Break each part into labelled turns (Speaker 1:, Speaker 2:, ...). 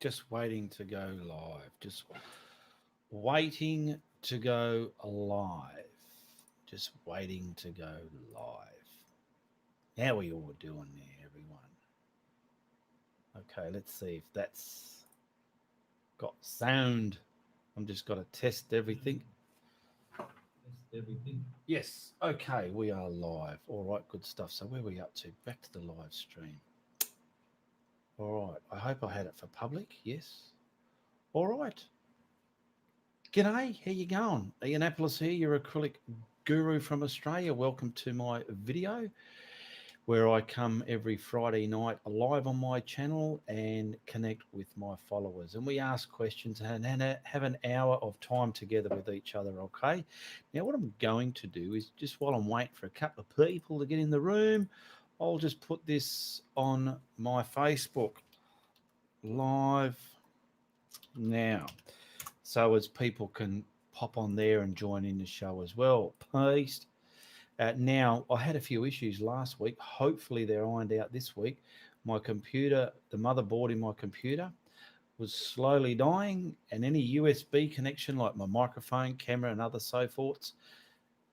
Speaker 1: Just waiting to go live. Just waiting to go live. Just waiting to go live. How are you all doing there, everyone? Okay, let's see if that's got sound. I'm just got to test everything. Yes. Okay, we are live. All right, good stuff. So where are we up to? Back to the live stream. All right. I hope I had it for public. Yes. All right. G'day, how you going? Ianapolis here, your acrylic guru from Australia. Welcome to my video where I come every Friday night live on my channel and connect with my followers. And we ask questions and have an hour of time together with each other, okay? Now, what I'm going to do is just while I'm waiting for a couple of people to get in the room, I'll just put this on my Facebook live now, so as people can pop on there and join in the show as well. Please. Now, I had a few issues last week. Hopefully, they're ironed out this week. My computer, the motherboard in my computer, was slowly dying, and any USB connection, like my microphone, camera, and other so forths,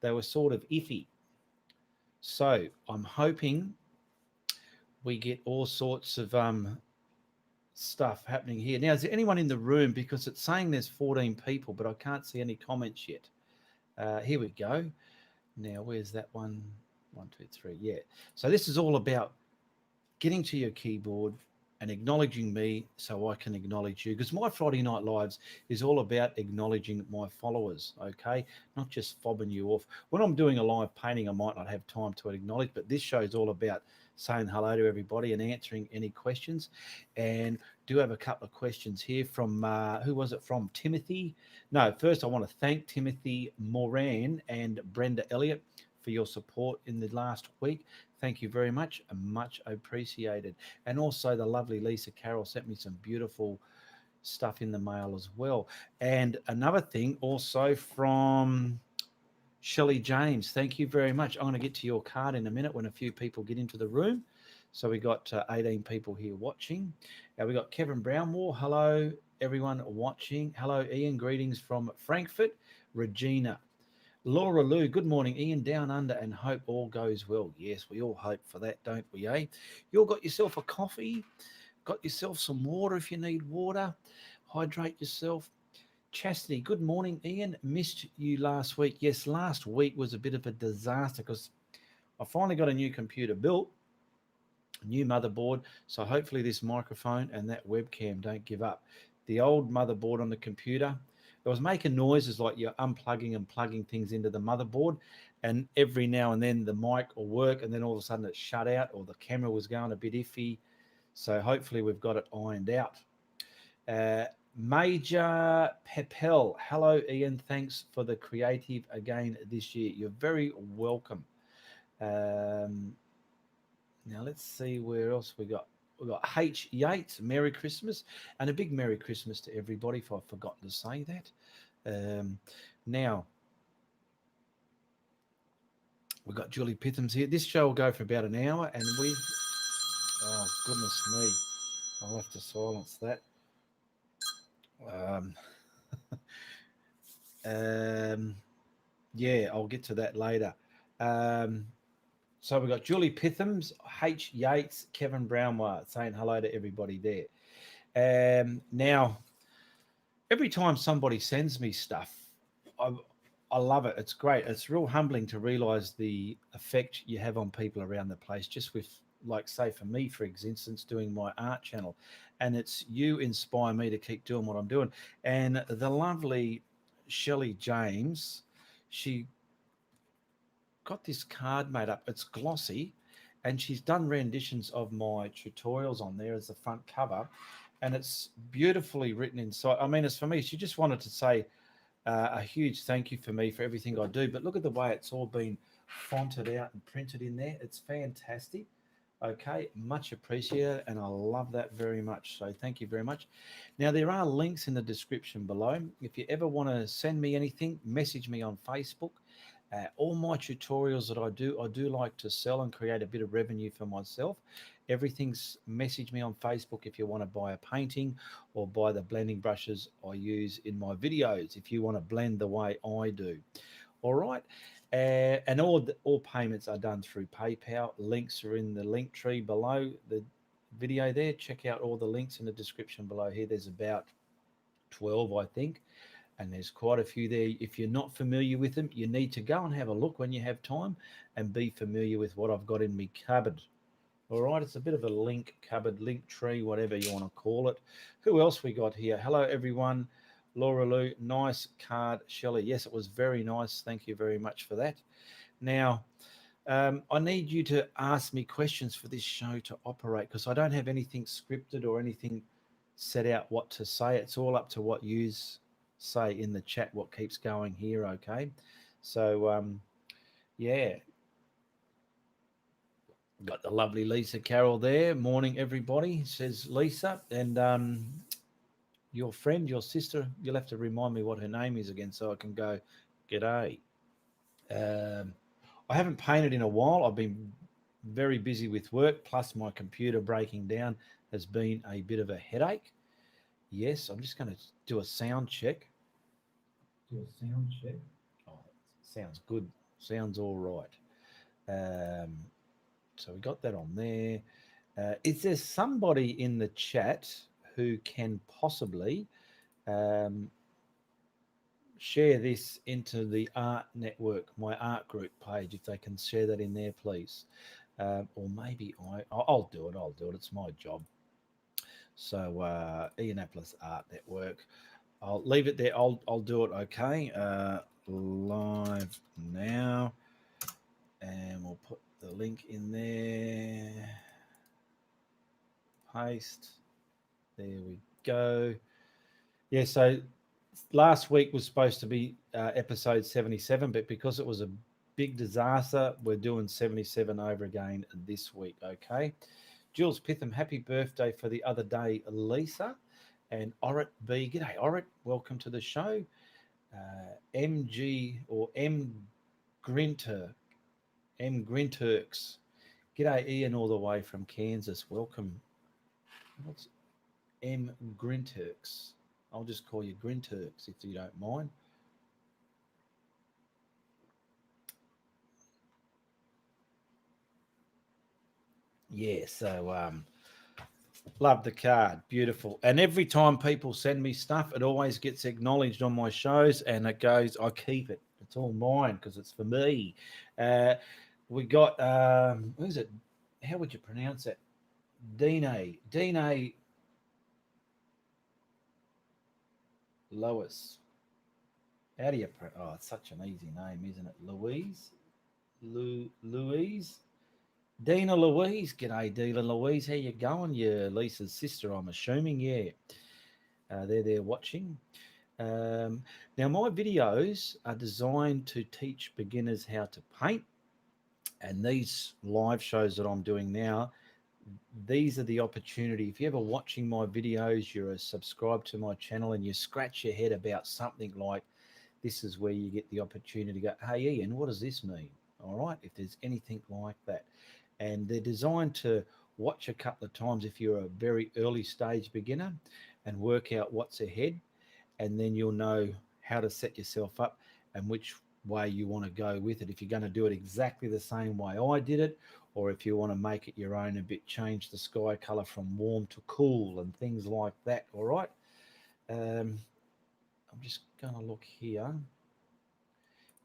Speaker 1: they were sort of iffy. So I'm hoping we get all sorts of stuff happening here. Now, is there anyone in the room? Because it's saying there's 14 people, but I can't see any comments yet. Here we go. Now, where's that one? 1, 2, 3. Yeah. So this is all about getting to your keyboard and acknowledging me so I can acknowledge you. Because my Friday Night Lives is all about acknowledging my followers, okay? Not just fobbing you off. When I'm doing a live painting, I might not have time to acknowledge, but this show is all about saying hello to everybody and answering any questions. And do have a couple of questions here from, who was it from? Timothy. No, first I want to thank Timothy Moran and Brenda Elliott for your support in the last week. Thank you very much. Much appreciated. And also the lovely Lisa Carroll sent me some beautiful stuff in the mail as well. And another thing also from Shelley James, thank you very much. I'm going to get to your card in a minute when a few people get into the room. So we got 18 people here watching. Now we got Kevin Brownmore. Hello, everyone watching. Hello, Ian. Greetings from Frankfurt. Regina. Laura Lou, good morning, Ian, down under, and hope all goes well. Yes, we all hope for that, don't we, eh? You all got yourself a coffee, got yourself some water if you need water, hydrate yourself. Chastity, good morning, Ian. Missed you last week. Yes, last week was a bit of a disaster because I finally got a new computer built, a new motherboard, so hopefully this microphone and that webcam don't give up. The old motherboard on the computer, it was making noises like you're unplugging and plugging things into the motherboard, and every now and then the mic will work, and then all of a sudden it shut out or the camera was going a bit iffy. So hopefully we've got it ironed out. Major Pepel, hello Ian, thanks for the creative again this year. You're very welcome. Now let's see where else we got. We've got H. Yates, Merry Christmas, and a big Merry Christmas to everybody, if I've forgotten to say that. Now, we've got Julie Pitham's here. This show will go for about an hour, and oh, goodness me, I'll have to silence that. Yeah, I'll get to that later. So we've got Julie Pitham's, H. Yates, Kevin Brownwar saying hello to everybody there. Now, every time somebody sends me stuff, I love it. It's great. It's real humbling to realize the effect you have on people around the place just with, like, say, for me, for instance, doing my art channel. And it's you inspire me to keep doing what I'm doing. And the lovely Shelley James, she got this card made up. It's glossy, and she's done renditions of my tutorials on there as the front cover, and it's beautifully written inside. I mean, it's for me. She just wanted to say a huge thank you for me for everything I do. But look at the way it's all been fonted out and printed in there. It's fantastic. Okay, much appreciated, and I love that very much. So thank you very much. Now, there are links in the description below. If you ever want to send me anything, message me on Facebook. All my tutorials that I do like to sell and create a bit of revenue for myself. Everything's message me on Facebook if you want to buy a painting or buy the blending brushes I use in my videos if you want to blend the way I do. All right. And all payments are done through PayPal. Links are in the link tree below the video there. Check out all the links in the description below here. There's about 12, I think, and there's quite a few there. If you're not familiar with them, you need to go and have a look when you have time and be familiar with what I've got in my cupboard. All right, it's a bit of a link cupboard, link tree, whatever you want to call it. Who else we got here? Hello, everyone. Laura Lou, nice card. Shelley, yes, it was very nice. Thank you very much for that. Now, I need you to ask me questions for this show to operate because I don't have anything scripted or anything set out what to say. It's all up to what you say in the chat, what keeps going here, okay? So, yeah, got the lovely Lisa Carroll there. Morning, everybody, says Lisa. And your friend, your sister, you'll have to remind me what her name is again so I can go, g'day. Um, I haven't painted in a while. I've been very busy with work, plus my computer breaking down has been a bit of a headache. Yes, I'm just going to do a sound check. Do a sound check. Oh, sounds good. Sounds all right. So we got that on there. Is there somebody in the chat who can possibly share this into the art network, my art group page, if they can share that in there, please? Or maybe I'll do it. I'll do it. It's my job. So Ianapolis Art Network. I'll leave it there. I'll do it. Okay. Live now, and we'll put the link in there. Paste. There we go. Yeah. So last week was supposed to be episode 77, but because it was a big disaster, we're doing 77 over again this week. Okay. Jules Pitham, happy birthday for the other day, Lisa. And Orit B, g'day Orit, welcome to the show. MG or M Grinter, M Grinturks, g'day Ian all the way from Kansas, welcome. What's M Grinturks? I'll just call you Grinturks if you don't mind. Yeah, so love the card, beautiful. And every time people send me stuff, it always gets acknowledged on my shows, and it goes, I keep it. It's all mine because it's for me. We got who's it? How would you pronounce it? Dine Lois. How do you? Oh, it's such an easy name, isn't it? Louise. Dina Louise. G'day, Dina Louise. How you going? You're Lisa's sister, I'm assuming. Yeah. They're there watching. Now, my videos are designed to teach beginners how to paint. And these live shows that I'm doing now, these are the opportunity. If you're ever watching my videos, you're a subscribe to my channel and you scratch your head about something like, this is where you get the opportunity to go, hey, Ian, what does this mean? All right, if there's anything like that. And they're designed to watch a couple of times if you're a very early stage beginner and work out what's ahead. And then you'll know how to set yourself up and which way you want to go with it. If you're going to do it exactly the same way I did it, or if you want to make it your own a bit, change the sky color from warm to cool and things like that. All right. I'm just going to look here.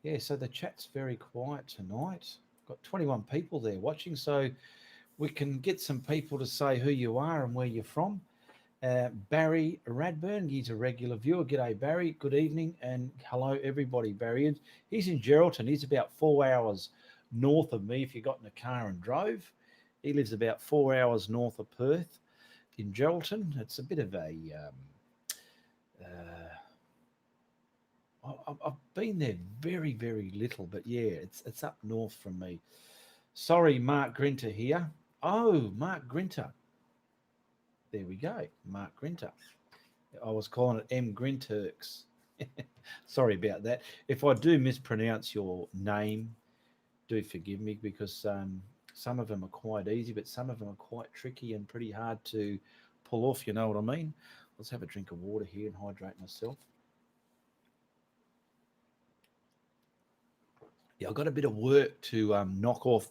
Speaker 1: Yeah, so the chat's very quiet tonight. Got 21 people there watching, so we can get some people to say who you are and where you're from. Barry Radburn, he's a regular viewer. G'day, Barry. Good evening and hello, everybody. Barry, he's in Geraldton. He's about 4 hours north of me if you got in a car and drove. He lives about 4 hours north of Perth in Geraldton. It's a bit of a... I've been there very, very little, but yeah, it's up north from me. Sorry, Mark Grinter here. Oh, Mark Grinter. There we go, Mark Grinter. I was calling it M Grinturks. Sorry about that. If I do mispronounce your name, do forgive me because Some of them are quite easy, but some of them are quite tricky and pretty hard to pull off. You know what I mean? Let's have a drink of water here and hydrate myself. Yeah, I've got a bit of work to knock off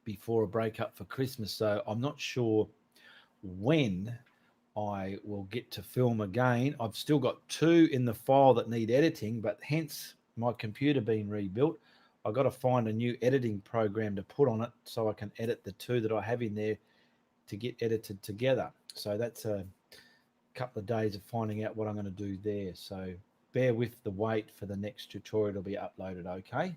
Speaker 1: before a break up for Christmas, so I'm not sure when I will get to film again. I've still got two in the file that need editing, but hence my computer being rebuilt, I've got to find a new editing program to put on it so I can edit the two that I have in there to get edited together. So that's a couple of days of finding out what I'm going to do there. So bear with the wait for the next tutorial to be uploaded, okay?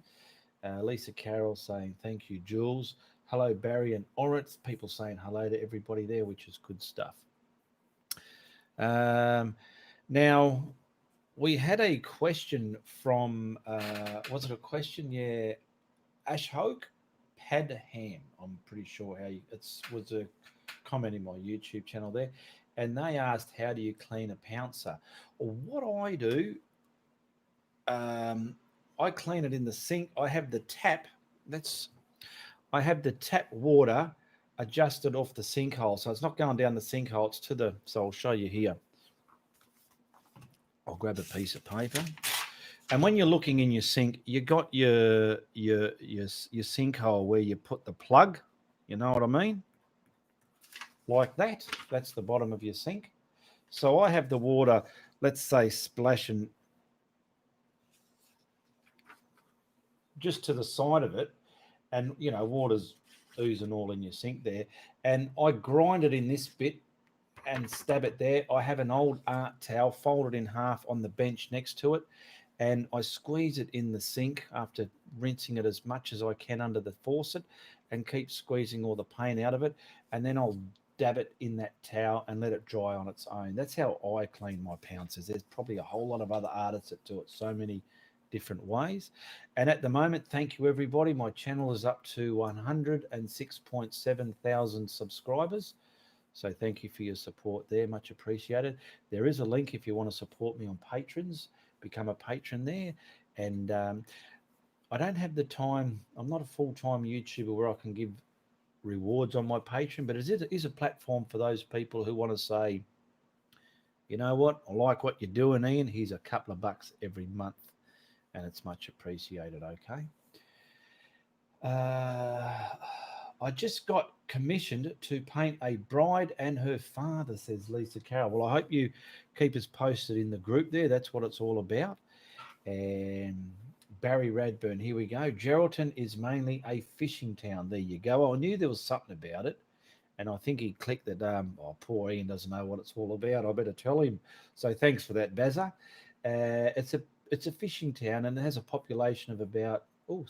Speaker 1: Lisa Carroll saying thank you, Jules. Hello, Barry and Oritz. People saying hello to everybody there, which is good stuff. Now, we had a question from, was it a question? Yeah, Ashhoke Padham. I'm pretty sure how it was a comment in my YouTube channel there. And they asked, how do you clean a pouncer? Well, what I do, I clean it in the sink. I have the tap. I have the tap water adjusted off the sinkhole. So it's not going down the sinkhole. It's to the, so I'll show you here. I'll grab a piece of paper. And when you're looking in your sink, you got your sinkhole where you put the plug. You know what I mean? Like that. That's the bottom of your sink. So I have the water, let's say, splashing just to the side of it, and water's oozing all in your sink there. And I grind it in this bit and stab it there. I have an old art towel folded in half on the bench next to it, and I squeeze it in the sink after rinsing it as much as I can under the faucet, and keep squeezing all the paint out of it. And then I'll dab it in that towel and let it dry on its own. That's how I clean my pouncers. There's probably a whole lot of other artists that do it so many different ways. And at the moment, thank you everybody. My channel is up to 106.7 thousand subscribers. So thank you for your support there. Much appreciated. There is a link if you want to support me on Patrons. Become a patron there. And I don't have the time. I'm not a full-time YouTuber where I can give rewards on my Patreon, but it is a platform for those people who want to say, you know what, I like what you're doing, Ian. Here's a couple of bucks every month, and it's much appreciated, okay? I just got commissioned to paint a bride and her father, says Lisa Carroll. Well, I hope you keep us posted in the group there. That's what it's all about. And Barry Radburn, here we go. Geraldton is mainly a fishing town. There you go. I knew there was something about it, and I think he clicked that. Oh, poor Ian doesn't know what it's all about. I better tell him. So thanks for that, Bazza. It's a fishing town, and it has a population of about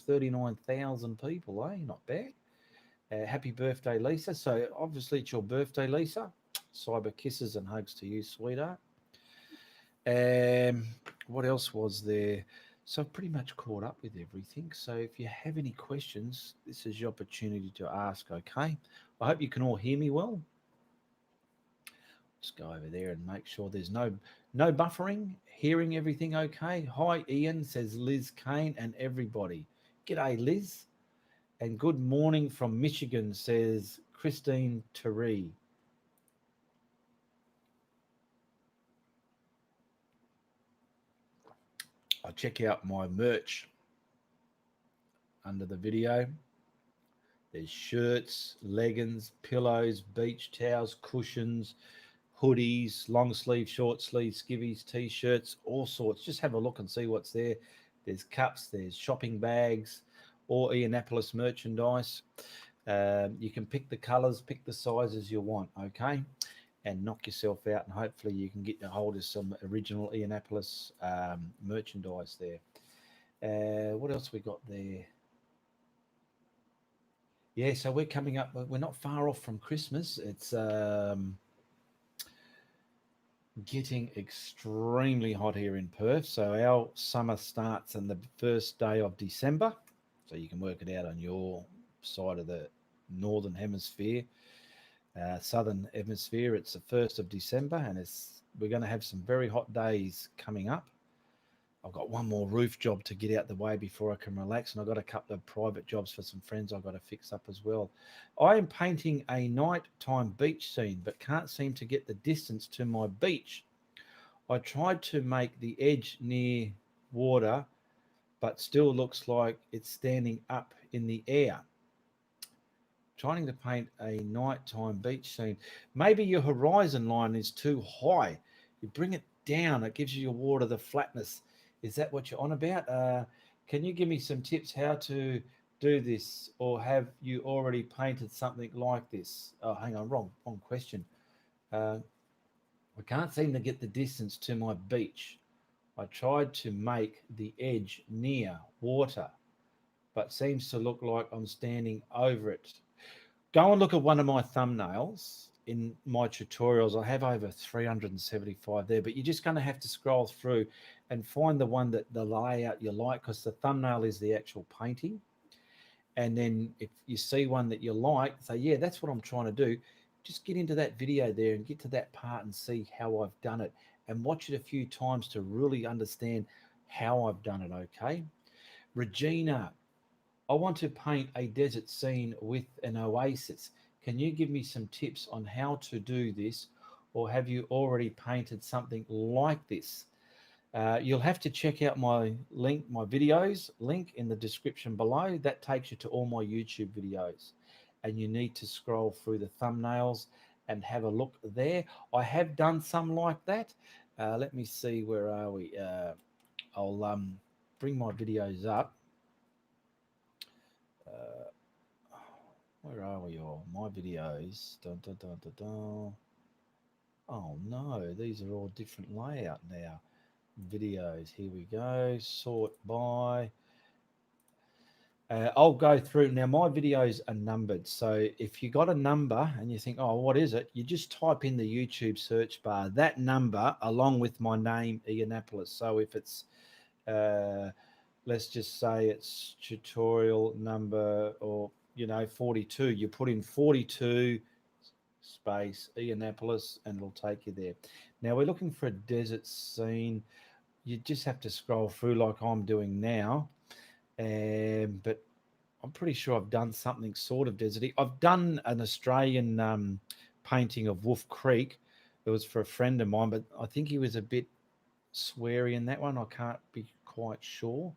Speaker 1: 39,000 people. Not bad. Happy birthday, Lisa. So obviously it's your birthday, Lisa. Cyber kisses and hugs to you, sweetheart. What else was there? So I've pretty much caught up with everything. So if you have any questions, this is your opportunity to ask, okay? I hope you can all hear me well. Just go over there and make sure there's no buffering. Hearing everything okay? Hi, Ian, says Liz Kane and everybody. G'day, Liz. And good morning from Michigan, says Christine Teree. I'll check out my merch under the video. There's shirts, leggings, pillows, beach towels, cushions, hoodies, long sleeve, short sleeve, skivvies, t-shirts, all sorts. Just have a look and see what's there. There's cups, there's shopping bags, or Ianapolis merchandise. You can pick the colors, pick the sizes you want, okay? And knock yourself out, and hopefully you can get a hold of some original Ianapolis merchandise there. What else we got there? Yeah, so we're coming up. We're not far off from Christmas. It's getting extremely hot here in Perth. So our summer starts on the first day of December. So you can work it out on your side of the northern hemisphere. Southern hemisphere, it's the 1st of December, and we're going to have some very hot days coming up. I've got one more roof job to get out the way before I can relax, and I've got a couple of private jobs for some friends I've got to fix up as well. I am painting a nighttime beach scene, but can't seem to get the distance to my beach. I tried to make the edge near water, but still looks like it's standing up in the air. Trying to paint a nighttime beach scene. Maybe your horizon line is too high. You bring it down, it gives you your water the flatness. Is that what you're on about? Can you give me some tips how to do this, or have you already painted something like this? Oh, hang on, wrong question. Uh, I can't seem to get the distance to my beach. I tried to make the edge near water, but seems to look like I'm standing over it. Go and look at one of my thumbnails in my tutorials. I have over 375 there, but you're just going to have to scroll through and find the one that the layout you like, because the thumbnail is the actual painting. And then if you see one that you like, say, yeah, that's what I'm trying to do. Just get into that video there and get to that part and see how I've done it, and watch it a few times to really understand how I've done it. Okay. Regina, I want to paint a desert scene with an oasis. Can you give me some tips on how to do this, or have you already painted something like this? You'll have to check out my videos link in the description below. That takes you to all my YouTube videos, and you need to scroll through the thumbnails and have a look there. I have done some like that. Let me see, where are we? I'll bring my videos up. Uh, where are we all? My videos. Dun, dun, dun, dun, dun. Oh no, these are all different layout now. Videos, here we go. Sort by. I'll go through now. My videos are numbered, so if you got a number and you think, "Oh, what is it?" You just type in the YouTube search bar that number along with my name, Ianapolis. So if it's uh, let's just say it's tutorial number, or 42, you put in 42 space Ianapolis and it'll take you there. Now we're looking for a desert scene. You just have to scroll through like I'm doing now, but I'm pretty sure I've done something sort of deserty. I've done an Australian painting of Wolf Creek. It was for a friend of mine, but I think he was a bit sweary in that one. I can't be quite sure.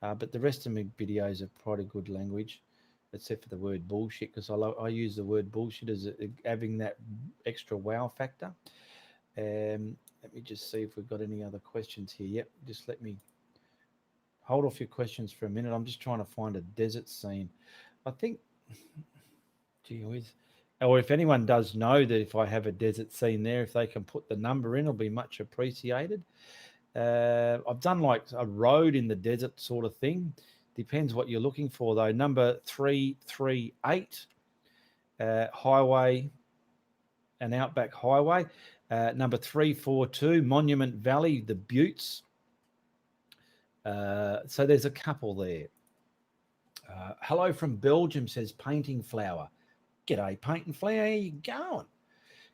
Speaker 1: But the rest of my videos are pretty good language, except for the word bullshit, because I use the word bullshit as having that extra wow factor. Let me just see if we've got any other questions here. Yep, just let me hold off your questions for a minute. I'm just trying to find a desert scene. I think, gee whiz. Or if anyone does know that if I have a desert scene there, if they can put the number in, it'll be much appreciated. I've done like a road in the desert sort of thing. Depends what you're looking for, though. Number 338, highway, an outback highway. Number 342, Monument Valley, the Buttes. So there's a couple there. Hello from Belgium, says Painting Flower. G'day, Painting Flower. How you going?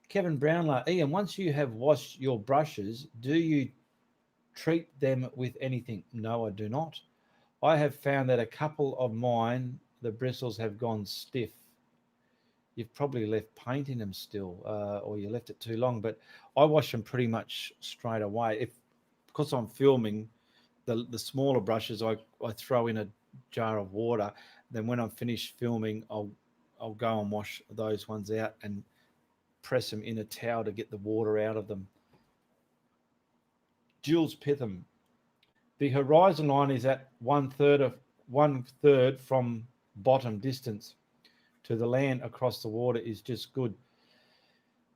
Speaker 1: Kevin Brownlow. Ian, once you have washed your brushes, do you treat them with anything? No, I do not. I have found that a couple of mine, the bristles have gone stiff. You've probably left paint in them still, or you left it too long. But I wash them pretty much straight away. Because I'm filming, the smaller brushes I throw in a jar of water. Then when I'm finished filming, I'll go and wash those ones out and press them in a towel to get the water out of them. Jules Pitham. The horizon line is at one third from bottom distance to the land across the water is just good.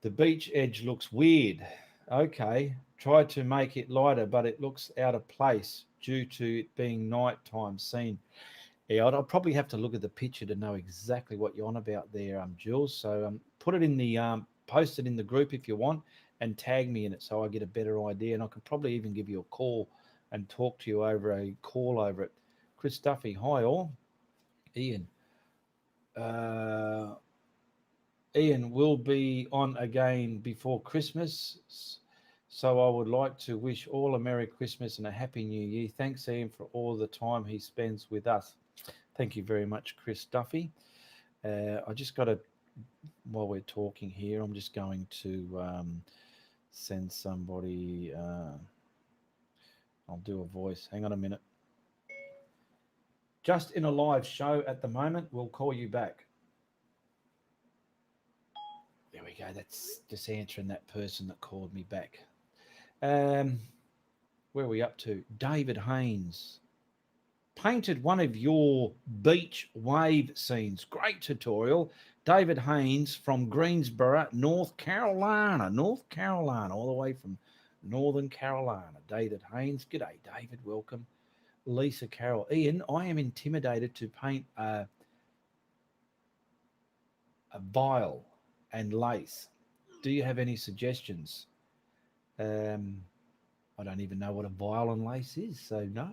Speaker 1: The beach edge looks weird. Okay, try to make it lighter, but it looks out of place due to it being nighttime scene. Yeah, I'll probably have to look at the picture to know exactly what you're on about there, Jules. So put it in the post it in the group if you want, and tag me in it so I get a better idea. And I could probably even give you a call and talk to you over a call over it. Chris Duffy, hi all. Ian. Uh, Ian will be on again before Christmas. So I would like to wish all a Merry Christmas and a Happy New Year. Thanks, Ian, for all the time he spends with us. Thank you very much, Chris Duffy. I just got to, while we're talking here, I'm just going to send somebody, I'll do a voice. Hang on a minute. Just in a live show at the moment. We'll call you back. There we go. That's just answering that person that called me back. Um, where are we up to? David Haynes painted one of your beach wave scenes. Great tutorial. David Haynes from Greensboro, North Carolina. North Carolina, all the way from Northern Carolina. David Haynes. G'day, David. Welcome. Lisa Carroll. Ian, I am intimidated to paint a vial and lace. Do you have any suggestions? Um, I don't even know what a vial and lace is, so no,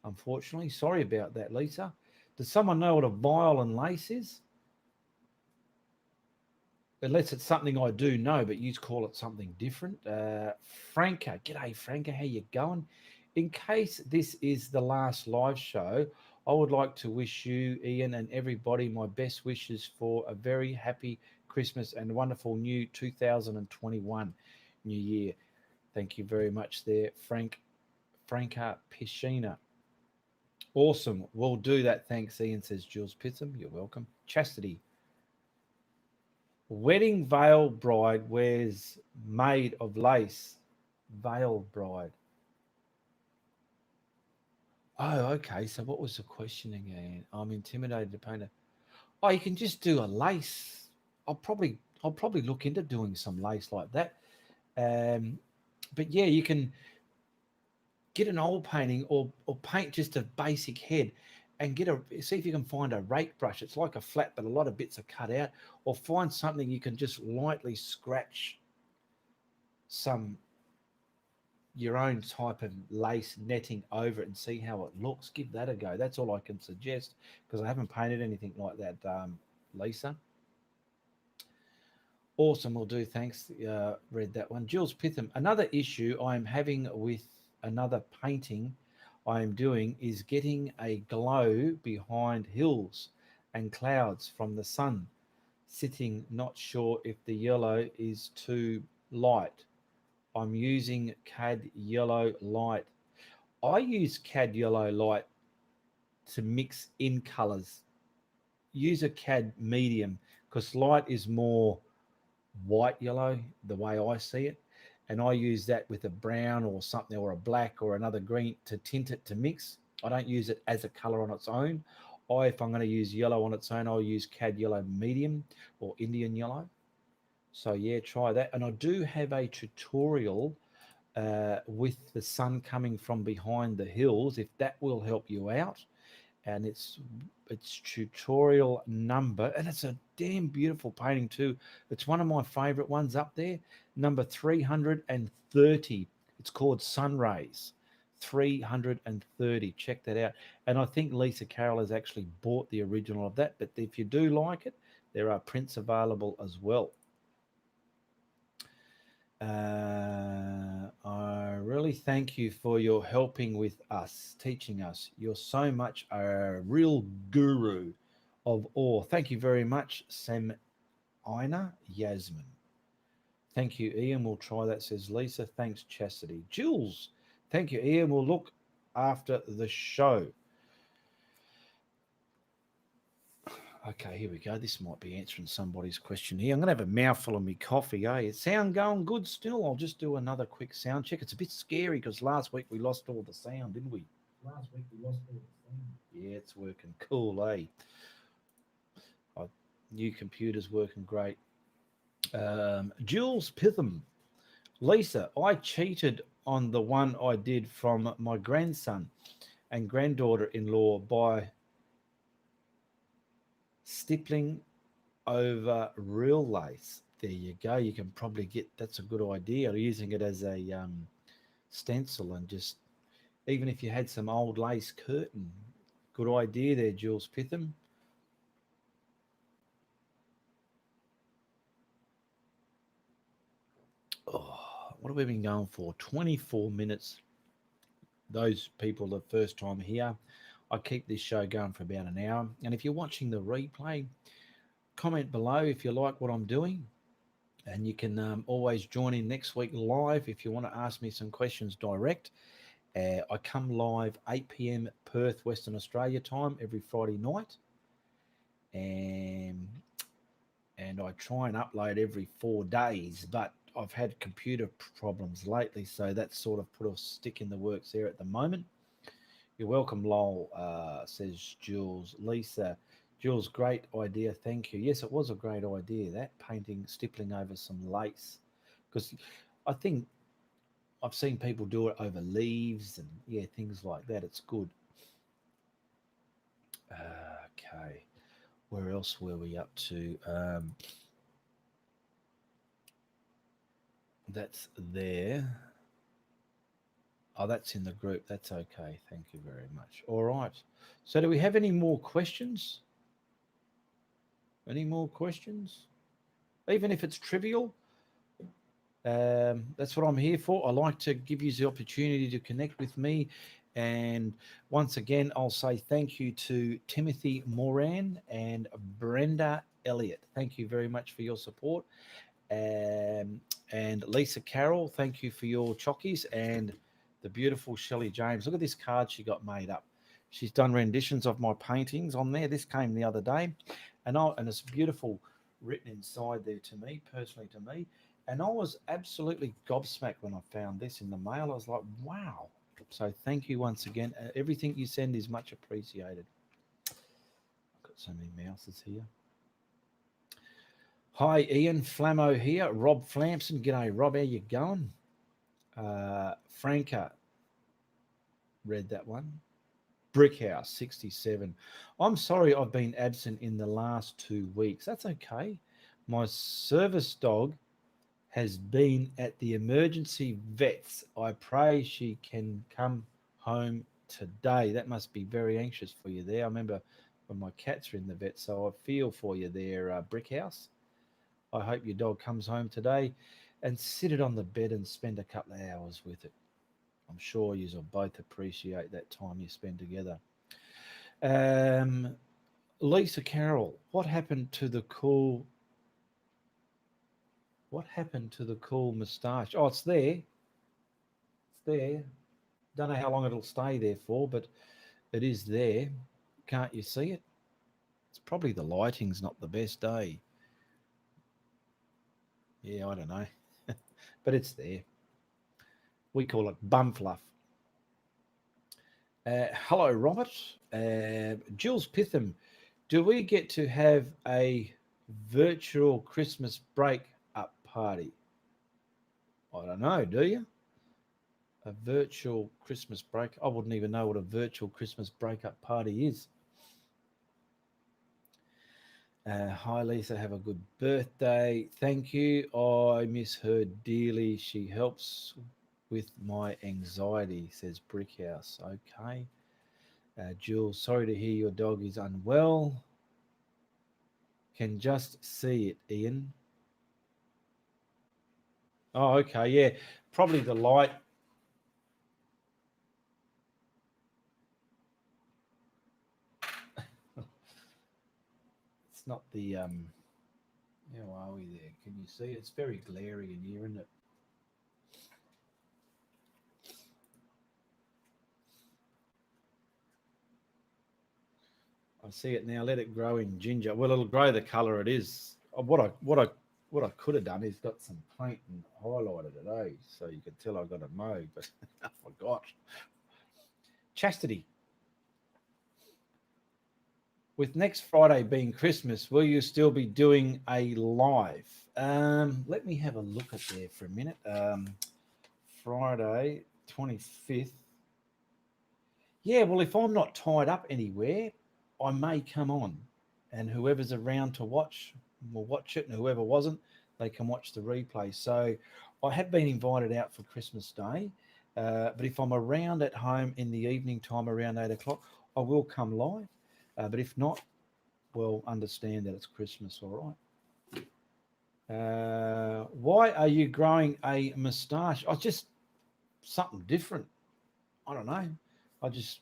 Speaker 1: unfortunately. Sorry about that, Lisa. Does someone know what a vial and lace is? Unless it's something I do know, but you call it something different. Franca, g'day, Franca. How you going? In case this is the last live show, I would like to wish you, Ian, and everybody my best wishes for a very happy Christmas and wonderful new 2021 new year. Thank you very much there, Franca Piscina. Awesome. We'll do that. Thanks, Ian, says Jules Pitham. You're welcome. Chastity. Wedding veil bride wears made of lace. Veil bride. Oh, okay. So what was the question again? I'm intimidated to paint a. Oh, you can just do a lace. I'll probably look into doing some lace like that. Um, but yeah, you can get an oil painting or paint just a basic head and get a see if you can find a rake brush. It's like a flat, but a lot of bits are cut out, or find something you can just lightly scratch some your own type of lace netting over it and see how it looks. Give that a go. That's all I can suggest because I haven't painted anything like that, Lisa. Awesome, will do. Thanks. Read that one. Jules Pitham. Another issue I'm having with another painting I am doing is getting a glow behind hills and clouds from the sun sitting. Not sure if the yellow is too light. I'm using CAD yellow light. I use CAD yellow light to mix in colors. Use a CAD medium because light is more white yellow, the way I see it. And I use that with a brown or something or a black or another green to tint it to mix. I don't use it as a color on its own. If I'm going to use yellow on its own, I'll use CAD yellow medium or Indian yellow. So yeah, try that. And I do have a tutorial with the sun coming from behind the hills, if that will help you out. And it's tutorial number, and it's a damn beautiful painting too. It's one of my favorite ones up there, number 330. It's called Sun Rays 330. Check that out. And I think Lisa Carroll has actually bought the original of that, but if you do like it, there are prints available as well. I really thank you for your helping with us, teaching us. You're so much a real guru of awe. Thank you very much, Sam Ina Yasmin. Thank you, Ian. We'll try that, says Lisa. Thanks, Chastity. Jules, thank you, Ian. We'll look after the show. Okay, here we go. This might be answering somebody's question here. I'm going to have a mouthful of my coffee, eh? Is sound going good still? I'll just do another quick sound check. It's a bit scary because last week we lost all the sound, didn't we? Last week we lost all the sound. Yeah, it's working cool, eh? New computer's working great. Jules Pitham. Lisa, I cheated on the one I did from my grandson and granddaughter-in-law by stippling over real lace. There you go. You can probably get that's a good idea. Using it as a stencil and just even if you had some old lace curtain, good idea there, Jules Pitham. Oh, What have we been going for? 24 minutes. Those people the first time here, I keep this show going for about an hour. And if you're watching the replay, comment below if you like what I'm doing. And you can always join in next week live if you want to ask me some questions direct. I come live 8 p.m. Perth, Western Australia time every Friday night. And I try and upload every 4 days, but I've had computer problems lately, so that's sort of put a stick in the works there at the moment. You're welcome, Lowell, says Jules. Lisa, Jules, great idea, thank you. Yes, it was a great idea, that painting, stippling over some lace, because I think I've seen people do it over leaves and yeah, things like that. It's good. Okay, where else were we up to? That's there. Oh, that's in the group. That's okay. Thank you very much. All right. So, do we have any more questions? Any more questions? Even if it's trivial, that's what I'm here for. I like to give you the opportunity to connect with me. And once again, I'll say thank you to Timothy Moran and Brenda Elliott. Thank you very much for your support. Um, and Lisa Carroll, thank you for your chockies. And the beautiful Shelley James. Look at this card she got made up. She's done renditions of my paintings on there. This came the other day, and it's beautiful written inside there to me, personally to me. And I was absolutely gobsmacked when I found this in the mail. I was like, wow. So thank you once again. Everything you send is much appreciated. I've got so many mouses here. Hi, Ian Flammo here. Rob Flamson. G'day, Rob. How you going? Franca read that one. Brickhouse 67. I'm sorry I've been absent in the last 2 weeks. That's okay. My service dog has been at the emergency vets. I pray she can come home today. That must be very anxious for you there. I remember when my cats were in the vet, so I feel for you there, Brickhouse. I hope your dog comes home today and sit it on the bed and spend a couple of hours with it. I'm sure you will both appreciate that time you spend together. Lisa Carroll, what happened to the cool? What happened to the cool moustache? Oh, it's there. It's there. Don't know how long it'll stay there for, but it is there. Can't you see it? It's probably the lighting's not the best, eh? Yeah, I don't know. But it's there. We call it bum fluff. Hello, Robert. Jules Pitham, do we get to have a virtual Christmas break up party? I don't know, do you? A virtual Christmas break? I wouldn't even know what a virtual Christmas breakup party is. Hi, Lisa. Have a good birthday. Thank you. I miss her dearly. She helps with my anxiety, says Brickhouse. Okay. Jules, sorry to hear your dog is unwell. Can just see it, Ian. Oh, okay. Yeah. Probably the light. It's not the. How are we there? Can you see? It's very glary in here, isn't it? I see it now. Let it grow in ginger. Well, it'll grow the colour it is. What I could have done is got some paint and highlighted it, eh? So you could tell I got a mow, but I forgot. Chastity. With next Friday being Christmas, will you still be doing a live? Let me have a look at there for a minute. Friday, 25th. Yeah, well, if I'm not tied up anywhere, I may come on, and whoever's around to watch will watch it, and whoever wasn't, they can watch the replay. So I have been invited out for Christmas Day, but if I'm around at home in the evening time around 8 o'clock, I will come live. But if not, well, understand that it's Christmas, all right. Why are you growing a moustache? I just something different. I don't know. I just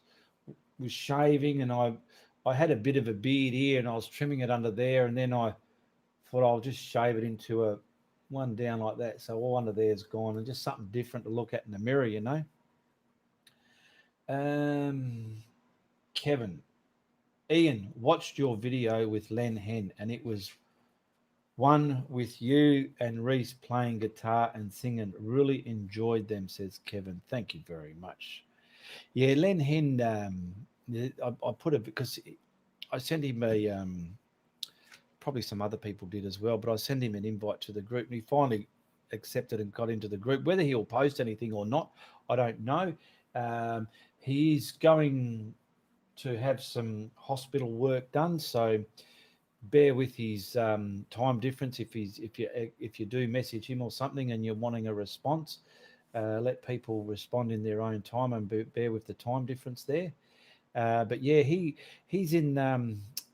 Speaker 1: was shaving and I had a bit of a beard here and I was trimming it under there and then I thought I'll just shave it into a one down like that. So all under there's gone and just something different to look at in the mirror, you know. Um, Kevin, Ian watched your video with Len Hen and it was one with you and Reese playing guitar and singing. Really enjoyed them, says Kevin. Thank you very much. Yeah, Len Hen, I put it because I sent him a, probably some other people did as well, but I sent him an invite to the group and he finally accepted and got into the group. Whether he'll post anything or not, I don't know. Um, he's going to have some hospital work done, so bear with his time difference. If you do message him or something and you're wanting a response, let people respond in their own time and bear with the time difference there. But yeah, he's in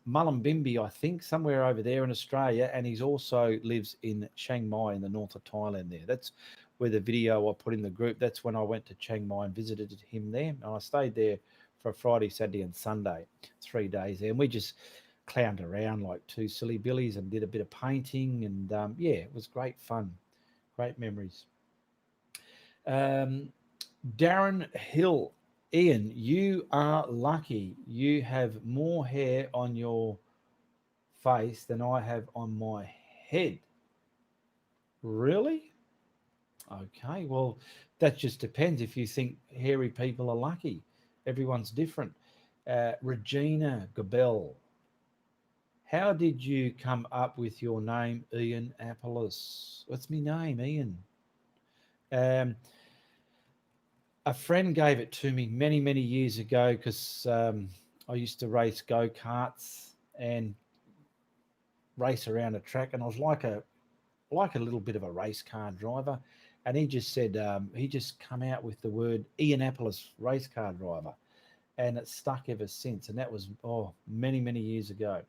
Speaker 1: Mullumbimby, I think, somewhere over there in Australia, and he's also lives in Chiang Mai in the north of Thailand. There, that's where the video I put in the group. That's when I went to Chiang Mai and visited him there, and I stayed there for Friday, Saturday, and Sunday, 3 days there, and we just clowned around like two silly billies and did a bit of painting, and yeah, it was great fun, great memories. Um, Darren Hill, Ian, you are lucky. You have more hair on your face than I have on my head. Really? Okay, well, that just depends if you think hairy people are lucky. Everyone's different. Regina Gabel, how did you come up with your name, Ianapolis? What's my name, Ian? Um, a friend gave it to me many, many years ago because I used to race go karts and race around a track, and I was like a little bit of a race car driver. And he just said he just come out with the word Ianapolis race car driver, and it's stuck ever since. And that was many, many years ago.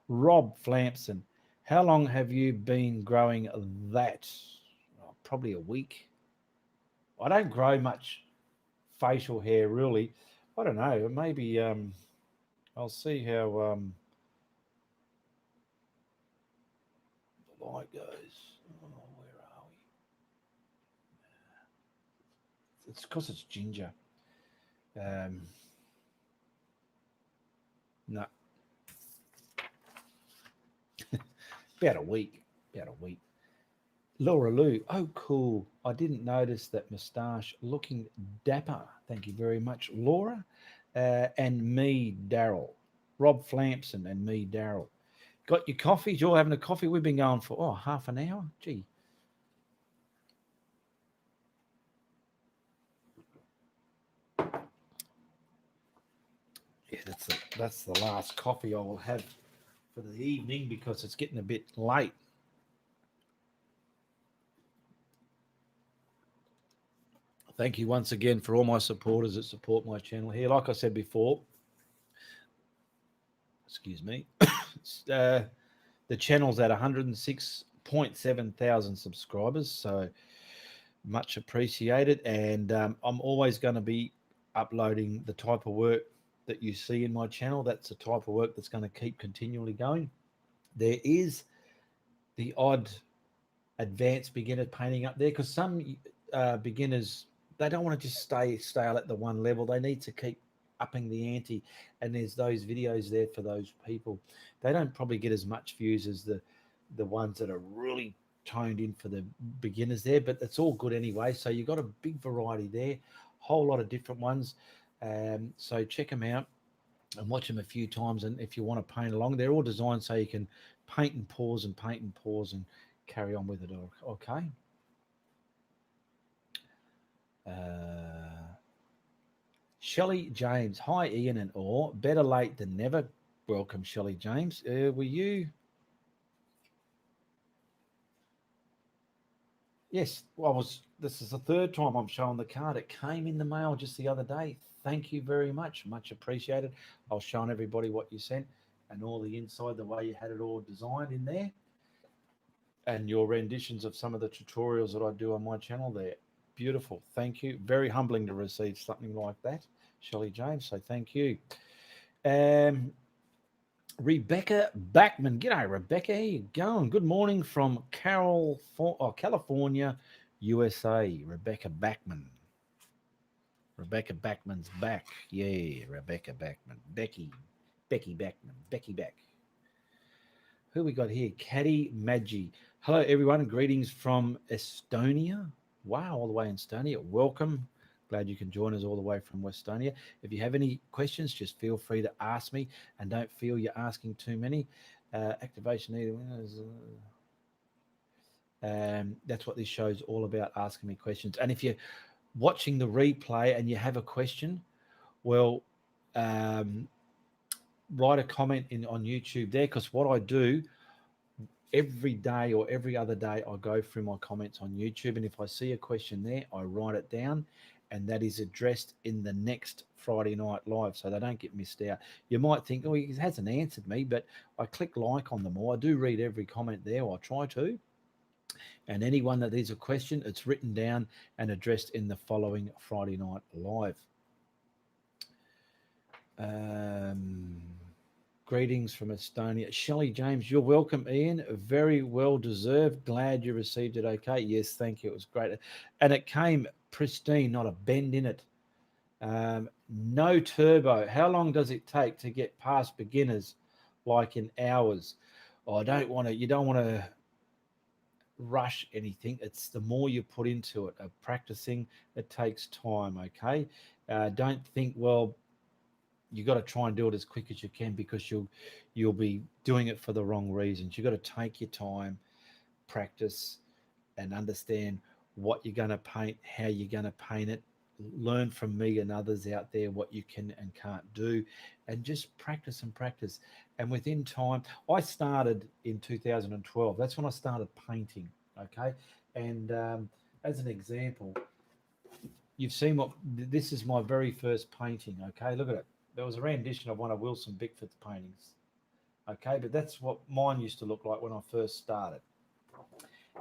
Speaker 1: Rob Flampson, how long have you been growing that? Oh, probably a week. I don't grow much facial hair really. I don't know. Maybe I'll see how the light goes. Oh, where are we? It's because it's ginger. Um, no, about a week. About a week. Laura Lou. Oh, cool. I didn't notice that moustache. Looking dapper. Thank you very much, Laura. And me, Daryl. Rob Flampson and me, Daryl. Got your coffee? You're having a coffee? We've been going for half an hour. Gee. Yeah, that's the last coffee I will have for the evening because it's getting a bit late. Thank you once again for all my supporters that support my channel here. Like I said before, excuse me, the channel's at 106.7 thousand subscribers, so much appreciated. And I'm always going to be uploading the type of work that you see in my channel. That's the type of work that's going to keep continually going. There is the odd advanced beginner painting up there because some beginners, they don't want to just stay stale at the one level. They need to keep upping the ante, and there's those videos there for those people. They don't probably get as much views as the ones that are really toned in for the beginners there, but it's all good anyway. So you've got a big variety there, whole lot of different ones. So check them out and watch them a few times. And if you want to paint along, they're all designed so you can paint and pause and paint and pause and carry on with it. Okay. Shelley James, hi Ian and Orr. Better late than never. Welcome, Shelley James. Were you? Yes, well, I was. This is the third time I'm showing the card. It came in the mail just the other day. Thank you very much. Much appreciated. I was showing everybody what you sent and all the inside, the way you had it all designed in there. and your renditions of some of the tutorials that I do on my channel there. Beautiful. Thank you. Very humbling to receive something like that, Shelley James. So thank you. Um, Rebecca Backman. G'day, Rebecca. How you going? Good morning from California, USA. Rebecca Backman. Rebecca Backman's back. Yeah, Rebecca Backman. Becky Backman. Becky Back. Who we got here? Caddy Maggi. Hello, everyone. Greetings from Estonia. Wow, all the way in Estonia. Welcome. Glad you can join us all the way from Westonia. If you have any questions, just feel free to ask me, and don't feel you're asking too many. Activation needed. That's what this show's all about, asking me questions. And if you're watching the replay and you have a question, well, um, write a comment in on YouTube there, because what I do every day or every other day, I go through my comments on YouTube, and if I see a question there, I write it down, and that is addressed in the next Friday night live, so they don't get missed out. You might think, oh, he hasn't answered me, but I click like on them all. I do read every comment there, or I try to, and anyone that is a question, it's written down and addressed in the following Friday night live. Um, Greetings from Estonia. Shelley James, you're welcome, Ian. Very well deserved. Glad you received it okay. Yes, thank you. It was great. And it came pristine, not a bend in it. No turbo. How long does it take to get past beginners, like in hours? Oh, you don't want to rush anything. It's the more you put into it, of practicing, it takes time, okay? Don't think, well, you got to try and do it as quick as you can, because you'll be doing it for the wrong reasons. You got to take your time, practice, and understand what you're going to paint, how you're going to paint it. Learn from me and others out there what you can and can't do, and just practice and practice. And within time, I started in 2012. That's when I started painting. Okay, and as an example, you've seen what this is, my very first painting. Okay, look at it. There was a rendition of one of Wilson Bickford's paintings. Okay, but that's what mine used to look like when I first started.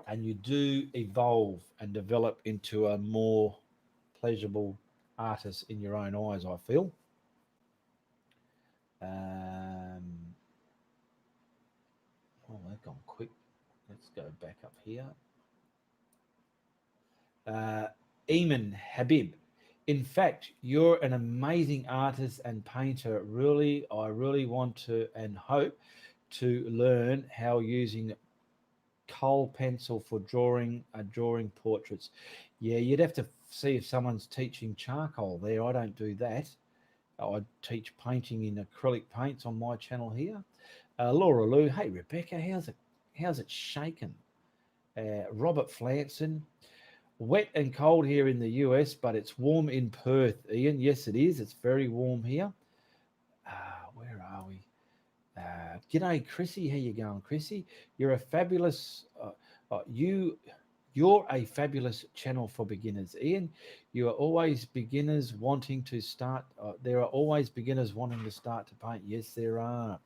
Speaker 1: And you do evolve and develop into a more pleasurable artist in your own eyes, I feel. Um, oh, they've gone quick. Let's go back up here. uh, Eamon Habib. In fact, you're an amazing artist and painter. Really, I really want to and hope to learn how using coal pencil for drawing portraits. Yeah, you'd have to see if someone's teaching charcoal there. I don't do that. I teach painting in acrylic paints on my channel here. Laura Lou, hey Rebecca, how's it shaken? Robert Flanson, wet and cold here in the US, but it's warm in Perth, Ian. Yes, it is. It's very warm here. Where are we? G'day, Chrissy. How you going, Chrissy? You're a fabulous. You're a fabulous channel for beginners, Ian. You are always beginners wanting to start. There are always beginners wanting to start to paint. Yes, there are.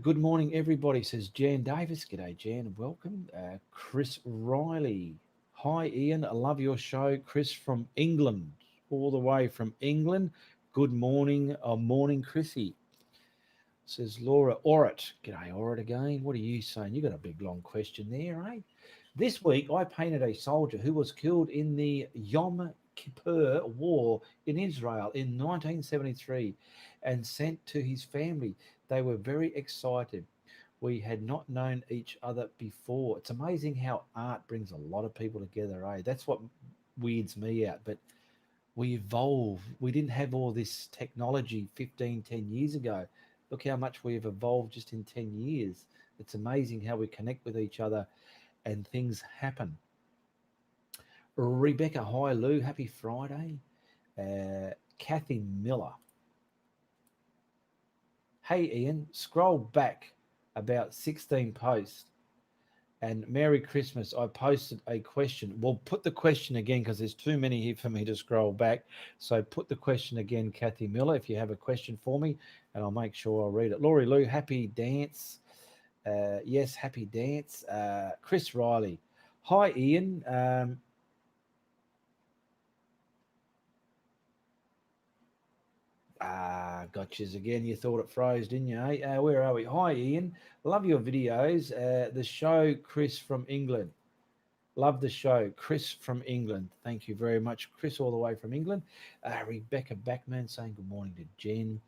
Speaker 1: Good morning, everybody, says Jan Davis. G'day, Jan. Welcome. Chris Riley. Hi, Ian. I love your show. Chris from England, all the way from England. Good morning. Morning, Chrissy. Says Laura Orrit. G'day, Orrit again. What are you saying? You got a big, long question there, eh? This week, I painted a soldier who was killed in the Yom Kippur War in Israel in 1973 and sent to his family. They were very excited. We had not known each other before. It's amazing how art brings a lot of people together, eh? That's what weirds me out. But we evolve. We didn't have all this technology 10 years ago. Look how much we've evolved just in 10 years. It's amazing how we connect with each other and things happen. Rebecca, hi Lou, happy Friday. Kathy Miller. Hey Ian, scroll back about 16 posts and Merry Christmas. I posted a question. Well, put the question again because there's too many here for me to scroll back. So put the question again, Kathy Miller, if you have a question for me, and I'll make sure I'll read it. Laurie Lou, happy dance. Yes, happy dance. Chris Riley. Hi, Ian. Gotchas again. You thought it froze, didn't you? Eh? Where are we? Hi, Ian. Love your videos. The show, Chris from England. Love the show, Chris from England. Thank you very much, Chris, all the way from England. Rebecca Backman saying good morning to Jen.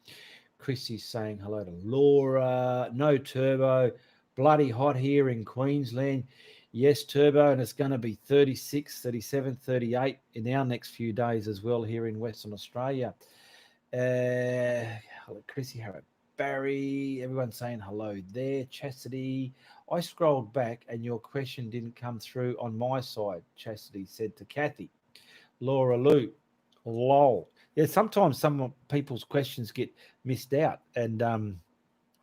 Speaker 1: Chrissy's saying hello to Laura. No Turbo. Bloody hot here in Queensland. Yes, Turbo, and it's going to be 36, 37, 38 in our next few days as well here in Western Australia. Chrissy Harrod, Barry, everyone's saying hello there. Chastity, I scrolled back and your question didn't come through on my side, Chastity said to Kathy. Laura Lou, lol. Yeah, sometimes some people's questions get missed out and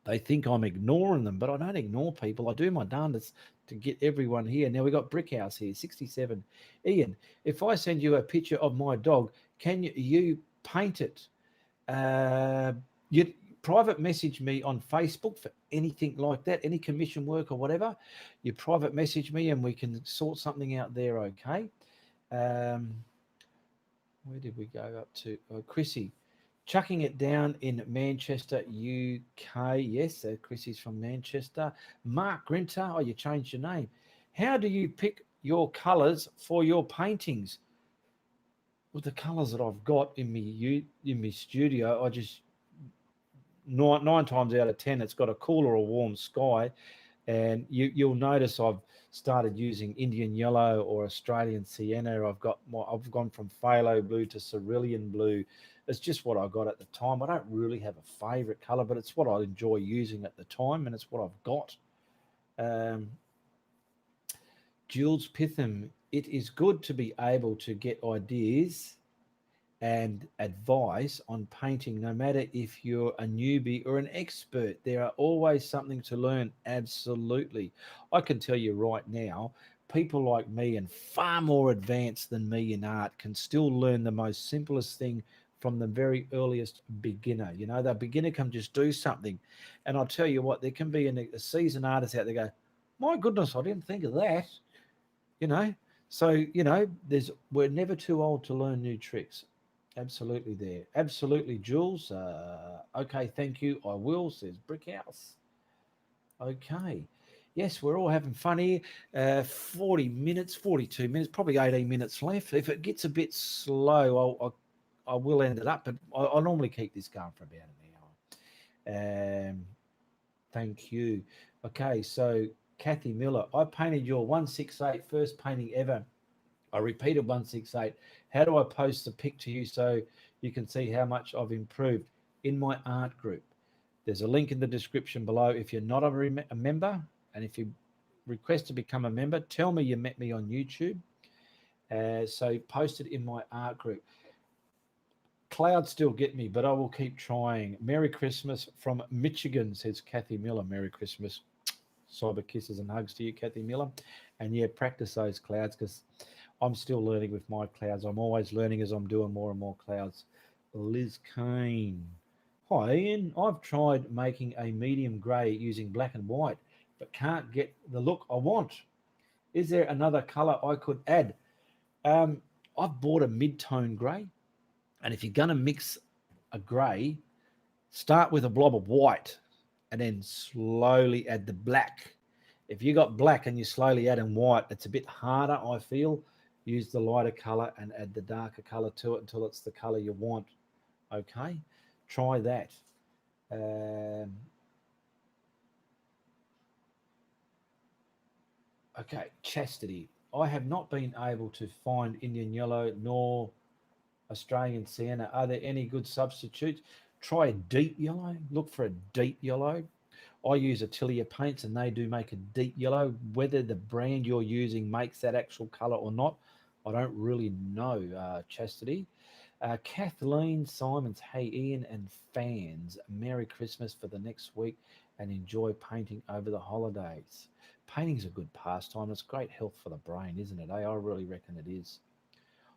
Speaker 1: they think I'm ignoring them, but I don't ignore people. I do my darndest to get everyone here. Now we got Brickhouse here, 67. Ian, if I send you a picture of my dog, can you paint it? Uh, you private message me on Facebook for anything like that, any commission work or whatever. You private message me and we can sort something out there, okay? Um, where did we go up to? Oh, Chrissy, chucking it down in Manchester, UK. Yes, Chrissy's from Manchester. Mark Grinter, oh, you changed your name. How do you pick your colours for your paintings? With the colours that I've got in my studio, I just nine times out of 10, it's got a cool or a warm sky. And you'll notice I've started using Indian yellow or Australian sienna. I've gone from phthalo blue to cerulean blue. It's just what I got at the time. I don't really have a favourite colour, but it's what I enjoy using at the time, and it's what I've got. Um, Jules Pitham, it is good to be able to get ideas and advice on painting, no matter if you're a newbie or an expert. There are always something to learn. Absolutely. I can tell you right now, people like me and far more advanced than me in art can still learn the most simplest thing from the very earliest beginner. You know, the beginner can just do something. And I'll tell you what, there can be a seasoned artist out there go, my goodness, I didn't think of that, you know. So, we're never too old to learn new tricks. Absolutely there. Absolutely, Jules. Okay, thank you. I will, says Brickhouse. Okay. Yes, we're all having fun here. 40 minutes, 42 minutes, probably 18 minutes left. If it gets a bit slow, I will end it up, but I normally keep this going for about an hour. Thank you. Okay, so Kathy Miller, I painted your 168 first painting ever. I repeated 168. How do I post the pic to you so you can see how much I've improved? In my art group. There's a link in the description below. If you're not a member, and if you request to become a member, tell me you met me on YouTube. So post it in my art group. Clouds still get me, but I will keep trying. Merry Christmas from Michigan, says Kathy Miller. Merry Christmas. Cyber kisses and hugs to you, Kathy Miller. And yeah, practice those clouds because I'm still learning with my clouds. I'm always learning as I'm doing more and more clouds. Liz Kane. Hi, Ian. I've tried making a medium grey using black and white, but can't get the look I want. Is there another colour I could add? Um, I've bought a mid-tone grey, and if you're going to mix a grey, start with a blob of white and then slowly add the black. If you got black and you slowly add in white, it's a bit harder, I feel. Use the lighter color and add the darker color to it until it's the color you want. Okay, try that. Um, okay, chastity. I have not been able to find Indian yellow nor Australian sienna. Are there any good substitutes? Try a deep yellow. Look for a deep yellow. I use Atelier paints and they do make a deep yellow. Whether the brand you're using makes that actual colour or not, I don't really know, Chastity. Kathleen Simons, hey Ian and fans, Merry Christmas for the next week and enjoy painting over the holidays. Painting's a good pastime. It's great health for the brain, isn't it? I really reckon it is.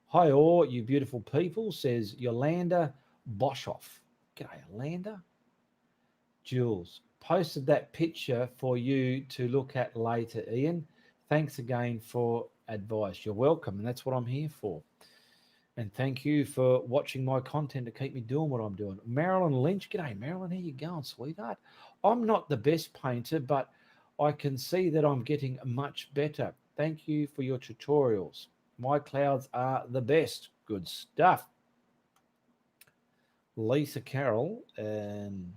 Speaker 1: Hi all, you beautiful people, says Yolanda Boshoff. G'day, Yolanda. Jules, posted that picture for you to look at later, Ian. Thanks again for advice. You're welcome, and that's what I'm here for. And thank you for watching my content to keep me doing what I'm doing. Marilyn Lynch, g'day, Marilyn. How you going, sweetheart? I'm not the best painter, but I can see that I'm getting much better. Thank you for your tutorials. My clouds are the best. Good stuff. Lisa Carroll and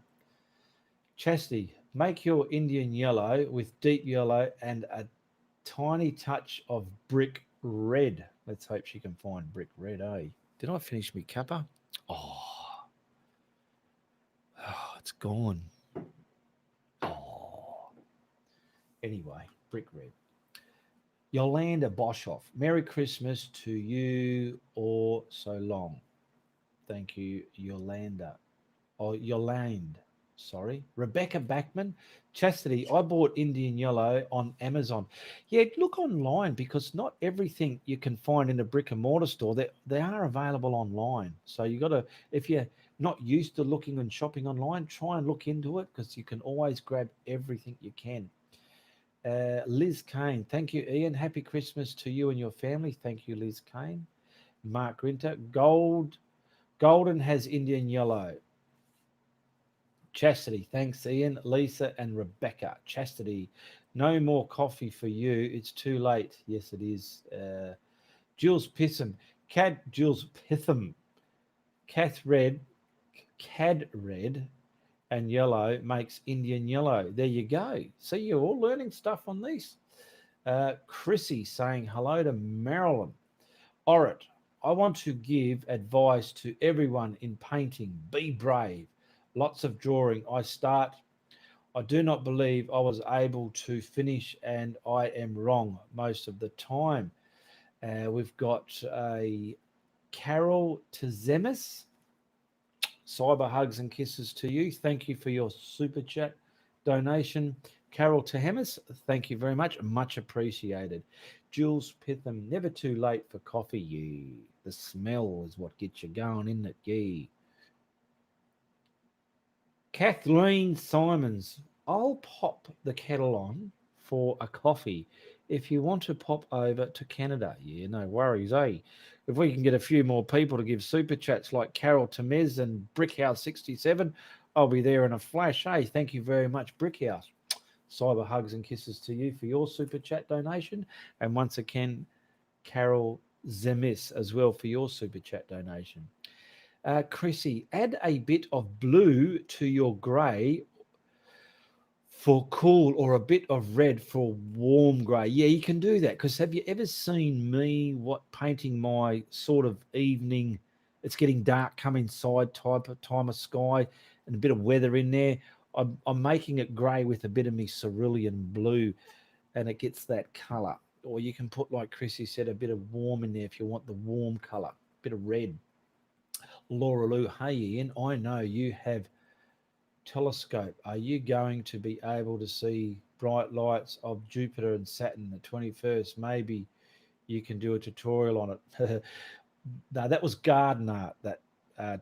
Speaker 1: Chastity, make your Indian yellow with deep yellow and a tiny touch of brick red. Let's hope she can find brick red, eh? Did I finish my cuppa? Oh, it's gone. Oh. Anyway, brick red. Yolanda Boshoff, Merry Christmas to you or so long. Thank you, Yolanda. Or Yolande, sorry. Rebecca Backman, Chastity, I bought Indian Yellow on Amazon. Yeah, look online because not everything you can find in a brick and mortar store, they are available online. So you got to, if you're not used to looking and shopping online, try and look into it because you can always grab everything you can. Liz Kane, thank you, Ian. Happy Christmas to you and your family. Thank you, Liz Kane. Mark Grinter, Golden has Indian Yellow. Chastity, thanks, Ian, Lisa, and Rebecca. Chastity, no more coffee for you. It's too late. Yes, it is. Jules Pitham, Jules Pitham, Cad Red, and Yellow makes Indian Yellow. There you go. See, you're all learning stuff on these. Chrissy saying hello to Marilyn. Orit, I want to give advice to everyone in painting. Be brave. Lots of drawing. I do not believe I was able to finish, and I am wrong most of the time. We've got a Carol Tzemis. Cyber hugs and kisses to you. Thank you for your super chat donation. Carol Tehemis, thank you very much. Much appreciated. Jules Pitham, never too late for coffee. Ye. The smell is what gets you going, isn't it? Ye. Kathleen Simons, I'll pop the kettle on for a coffee if you want to pop over to Canada. Yeah, no worries, eh? If we can get a few more people to give super chats like Carol Tamez and Brickhouse67, I'll be there in a flash. Hey, thank you very much, Brickhouse. Cyber hugs and kisses to you for your super chat donation. And once again, Carol Zemis as well for your super chat donation. Chrissy, add a bit of blue to your grey for cool or a bit of red for warm grey. Yeah, you can do that because have you ever seen me painting my sort of evening, it's getting dark, come inside type of time of sky and a bit of weather in there. I'm making it grey with a bit of me cerulean blue and it gets that colour. Or you can put, like Chrissy said, a bit of warm in there if you want the warm colour, a bit of red. Laura Lou, hey Ian, I know you have telescope. Are you going to be able to see bright lights of Jupiter and Saturn the 21st? Maybe you can do a tutorial on it. No, that was garden art, that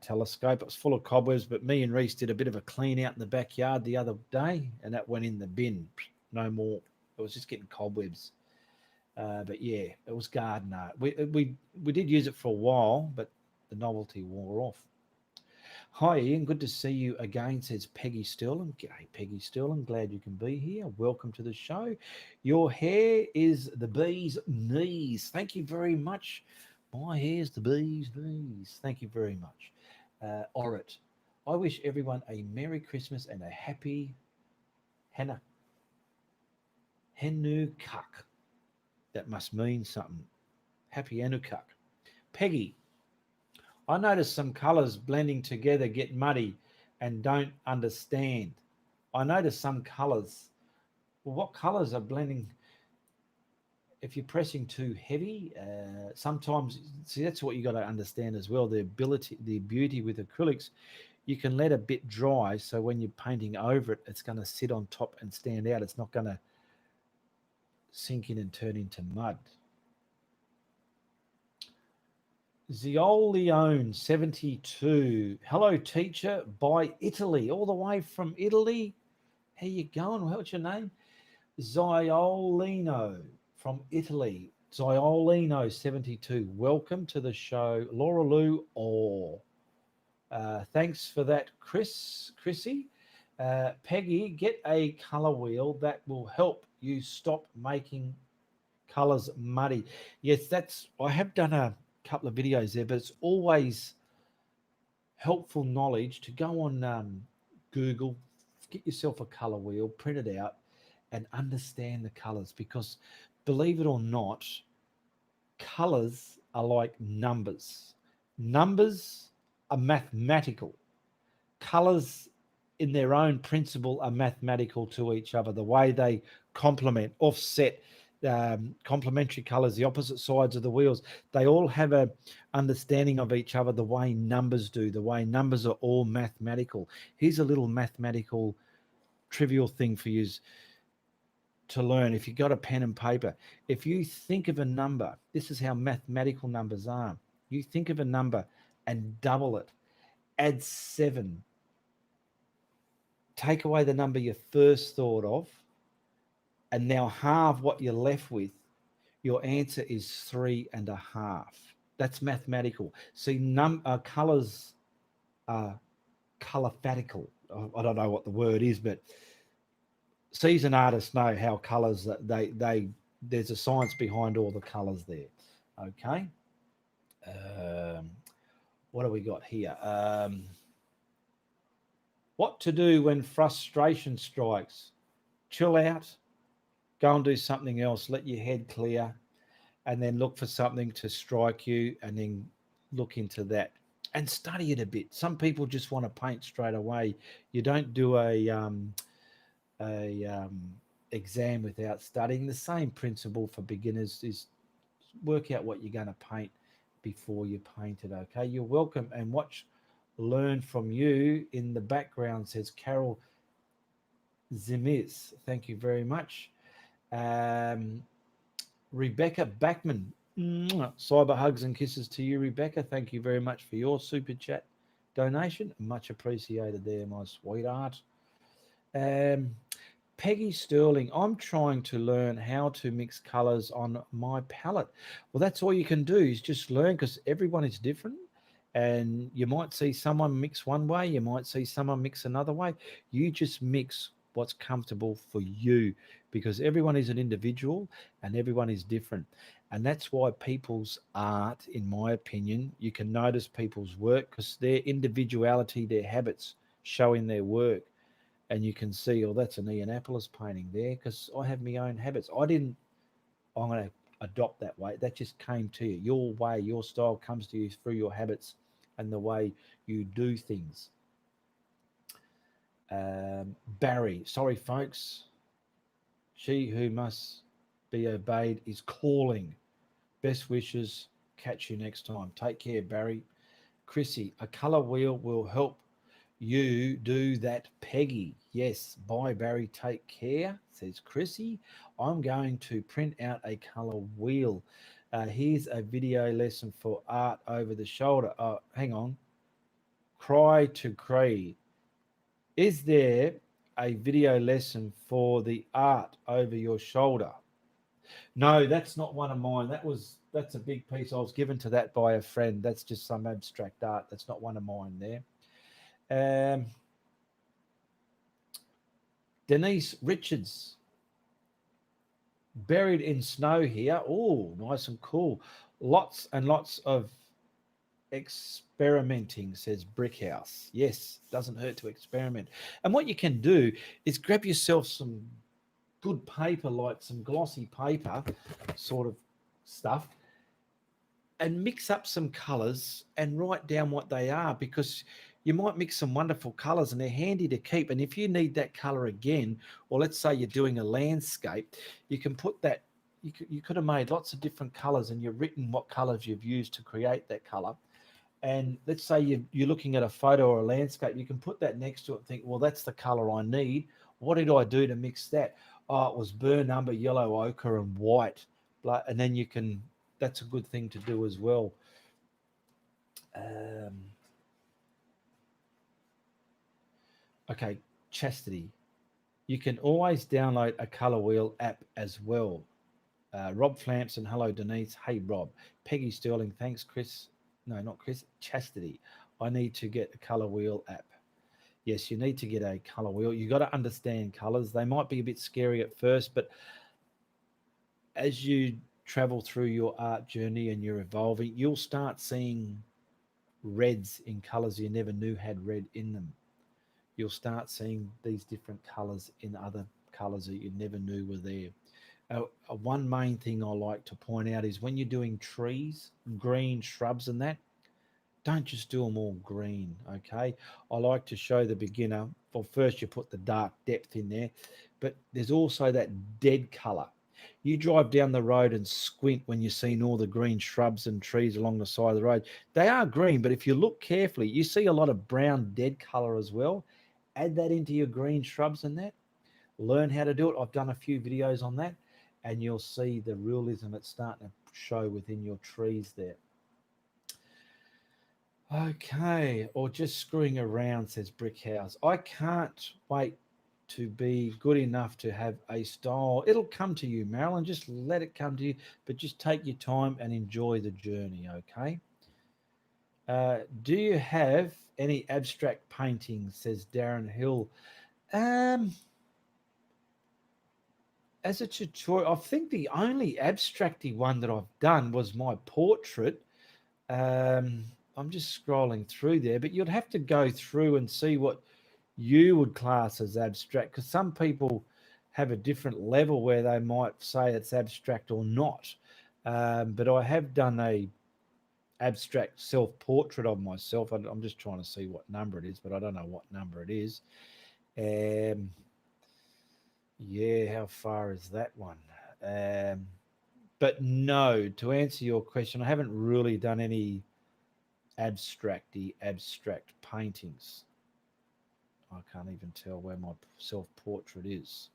Speaker 1: telescope. It was full of cobwebs, but me and Reese did a bit of a clean out in the backyard the other day, and that went in the bin. No more. It was just getting cobwebs. But yeah, it was garden art. We did use it for a while, but the novelty wore off. Hi Ian, good to see you again, says Peggy Sterling. G'day Peggy Sterling, glad you can be here. Welcome to the show. Your hair is the bee's knees. Thank you very much. My hair's the bee's knees. Thank you very much. Orit, I wish everyone a Merry Christmas and a Happy Hanukkah. That must mean something. Happy Hanukkah. Peggy, I noticed some colours blending together get muddy and don't understand. I noticed some colours. Well, what colours are blending? If you're pressing too heavy, sometimes, see, that's what you got to understand as well. The beauty with acrylics, you can let a bit dry. So when you're painting over it, it's going to sit on top and stand out. It's not going to sink in and turn into mud. Zioleone 72. Hello, teacher, by Italy, all the way from Italy. How you going? What's your name? Ziolino from Italy. Ziolino72. Welcome to the show. Laura Lou Orr. Thanks for that, Chrissy. Peggy, get a color wheel that will help you stop making colors muddy. Yes, I have done a couple of videos there, but it's always helpful knowledge to go on Google, get yourself a color wheel, print it out, and understand the colors, because believe it or not, colors are like numbers. Numbers are mathematical. Colors in their own principle are mathematical to each other. The way they complement, offset, complementary colors, the opposite sides of the wheels, they all have a understanding of each other the way numbers do. The way numbers are all mathematical. Here's a little mathematical trivial thing for you to learn. If you've got a pen and paper, if you think of a number, this is how mathematical numbers are. You think of a number and double it, add 7, take away the number you first thought of, and now halve what you're left with. Your answer is 3.5. That's mathematical. See, colors are colophatical. I don't know what the word is, but seasoned artists know how colors that there's a science behind all the colors there. Okay. What do we got here? What to do when frustration strikes? Chill out, go and do something else, let your head clear, and then look for something to strike you, and then look into that and study it a bit. Some people just want to paint straight away. You don't do a exam without studying. The same principle for beginners is work out what you're going to paint before you paint it. Okay, you're welcome, and learn from you in the background, says Carol Zimiz. Thank you very much. Rebecca Backman, cyber hugs and kisses to you, Rebecca. Thank you very much for your super chat donation. Much appreciated there, my sweetheart. Peggy Sterling, I'm trying to learn how to mix colors on my palette. Well, that's all you can do is just learn, because everyone is different. And you might see someone mix one way, you might see someone mix another way. You just mix what's comfortable for you, because everyone is an individual and everyone is different. And that's why people's art, in my opinion, you can notice people's work because their individuality, their habits show in their work. And you can see, oh, that's an Ianapolis painting there, because I have my own habits. I'm going to adopt that way. That just came to you. Your way, your style comes to you through your habits and the way you do things. Barry, sorry, folks. She who must be obeyed is calling. Best wishes. Catch you next time. Take care, Barry. Chrissy, a color wheel will help you do that, Peggy. Yes, bye, Barry. Take care, says Chrissy. I'm going to print out a color wheel. Here's a video lesson for art over the shoulder. Oh, hang on. Cry to Cree. Is there a video lesson for the art over your shoulder? No, that's not one of mine. That's a big piece. I was given to that by a friend. That's just some abstract art. That's not one of mine there. Denise Richards, buried in snow here. Oh, nice and cool. Lots and lots of experimenting, says Brickhouse. Yes, doesn't hurt to experiment. And what you can do is grab yourself some good paper, like some glossy paper sort of stuff, and mix up some colors and write down what they are, because you might mix some wonderful colors and they're handy to keep. And if you need that color again, or let's say you're doing a landscape, you can put that, you could have made lots of different colors and you've written what colors you've used to create that color. And let's say you're looking at a photo or a landscape, you can put that next to it and think, well, that's the color I need. What did I do to mix that? Oh, it was burn umber, yellow ochre, and white. And then you can, that's a good thing to do as well. Okay, Chastity. You can always download a color wheel app as well. Rob Flampson, hello Denise. Hey Rob. Peggy Sterling, thanks Chris. No, not Chris. Chastity. I need to get a color wheel app. Yes, you need to get a color wheel. You got to understand colors. They might be a bit scary at first, but as you travel through your art journey and you're evolving, you'll start seeing reds in colors you never knew had red in them. You'll start seeing these different colors in other colors that you never knew were there. One main thing I like to point out is when you're doing trees, green shrubs, and that, don't just do them all green, okay? I like to show the beginner. Well, first you put the dark depth in there, but there's also that dead color. You drive down the road and squint when you're seeing all the green shrubs and trees along the side of the road. They are green, but if you look carefully, you see a lot of brown dead color as well. Add that into your green shrubs and that. Learn how to do it. I've done a few videos on that, and you'll see the realism that's starting to show within your trees there. Okay, or just screwing around, says Brickhouse. I can't wait to be good enough to have a style. It'll come to you, Marilyn. Just let it come to you, but just take your time and enjoy the journey, okay? Do you have any abstract paintings, says Darren Hill? Um, as a tutorial, I think the only abstracty one that I've done was my portrait. Um, I'm just scrolling through there, but you'd have to go through and see what you would class as abstract, because some people have a different level where they might say it's abstract or not. But I have done a abstract self portrait of myself. I'm just trying to see what number it is, but I don't know what number it is. Um, yeah, how far is that one? Um, but no, to answer your question, I haven't really done any abstract paintings. I can't even tell where my self portrait is.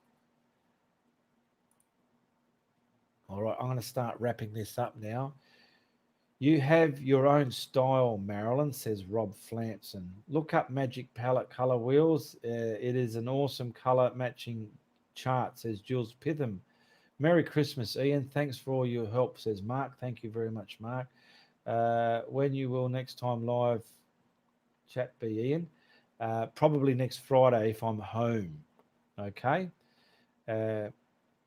Speaker 1: All right, I'm going to start wrapping this up now. You have your own style, Marilyn, says Rob Flampson. Look up Magic Palette Color Wheels. It is an awesome color matching chart, says Jules Pitham. Merry Christmas, Ian. Thanks for all your help, says Mark. Thank you very much, Mark. When you will next time live chat be, Ian? Probably next Friday if I'm home. Okay. Uh,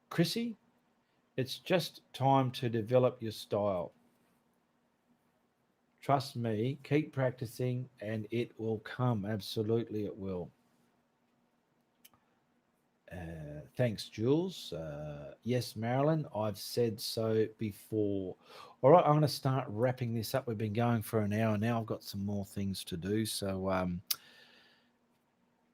Speaker 1: Chrissy, it's just time to develop your style. Trust me, keep practicing and it will come. Absolutely, it will. Thanks, Jules. Yes, Marilyn, I've said so before. All right, I'm going to start wrapping this up. We've been going for an hour now. I've got some more things to do. So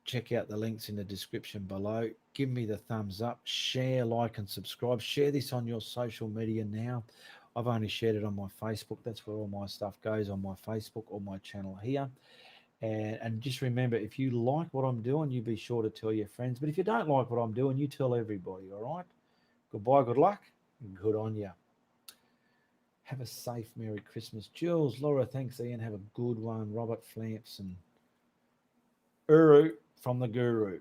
Speaker 1: check out the links in the description below. Give me the thumbs up, share, like, and subscribe. Share this on your social media now. I've only shared it on my Facebook. That's where all my stuff goes, on my Facebook or my channel here. And just remember, if you like what I'm doing, you be sure to tell your friends. But if you don't like what I'm doing, you tell everybody, all right? Goodbye, good luck, good on you. Have a safe Merry Christmas. Jules, Laura, thanks, Ian. Have a good one. Robert Flampson. Uru from the Guru.